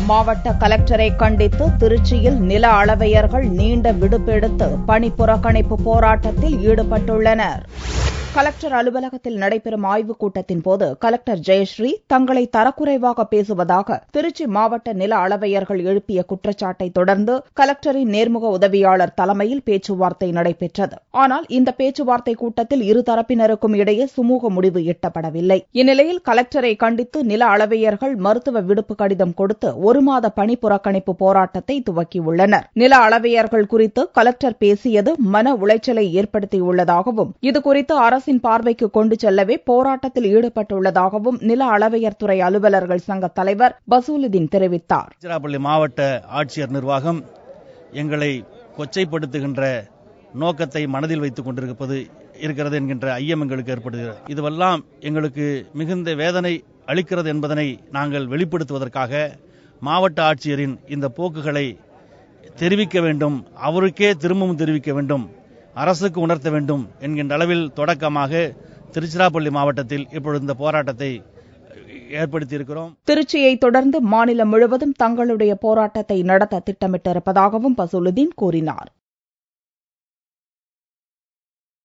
மாவட்ட கலெக்டரை கண்டித்து திருச்சியில் நில அளவையர்கள் நீண்ட விடுப்பெடுத்து பணி புறக்கணிப்பு போராட்டத்தில் ஈடுபட்டுள்ளனர். கலெக்டர் அலுவலகத்தில் நடைபெறும் ஆய்வுக் கூட்டத்தின் போது கலெக்டர் ஜெயஸ்ரீ தங்களை தரக்குறைவாக பேசுவதாக திருச்சி மாவட்ட நில அளவையர்கள் எழுப்பிய குற்றச்சாட்டை தொடர்ந்து கலெக்டரின் நேர்முக உதவியாளர் தலைமையில் பேச்சுவார்த்தை நடைபெற்றது. ஆனால் இந்த பேச்சுவார்த்தை கூட்டத்தில் இருதரப்பினருக்கும் இடையே சுமூக முடிவு எட்டப்படவில்லை. இந்நிலையில் கலெக்டரை கண்டித்து நில அளவையர்கள் மருத்துவ விடுப்பு கடிதம் கொடுத்து 1 மாத பணி புறக்கணிப்பு போராட்டத்தை துவக்கியுள்ளனர். நில அளவையர்கள் குறித்து கலெக்டர் பேசியது மன உளைச்சலை ஏற்படுத்தியுள்ளதாகவும் இதுகுறித்து அரசின் பார்வைக்கு கொண்டு செல்லவே போராட்டத்தில் ஈடுபட்டுள்ளதாகவும் நில அளவையர் துறை அலுவலர்கள் சங்க தலைவர் பசூலுதீன் தெரிவித்தார். திருச்சிராப்பள்ளி மாவட்ட ஆட்சியர் நிர்வாகம் எங்களை கொச்சைப்படுத்துகின்ற நோக்கத்தை மனதில் வைத்துக் கொண்டிருக்கிறது என்கின்ற ஐயம் எங்களுக்கு ஏற்படுகிறது. இதுவெல்லாம் எங்களுக்கு மிகுந்த வேதனை அளிக்கிறது என்பதனை நாங்கள் வெளிப்படுத்துவதற்காக மாவட்ட ஆட்சியரின் இந்த போக்குகளை தெரிவிக்க வேண்டும், அவருக்கே திரும்பவும் தெரிவிக்க வேண்டும், அரசுக்கு உணர்த்த வேண்டும் என்கின்ற அளவில் தொடக்கமாக திருச்சிராப்பள்ளி மாவட்டத்தில் இப்பொழுது இந்த போராட்டத்தை ஏற்படுத்தியிருக்கிறோம். திருச்சியை தொடர்ந்து மாநிலம் முழுவதும் தங்களுடைய போராட்டத்தை நடத்த திட்டமிட்டிருப்பதாகவும் பசூலுதீன் கூறினார்.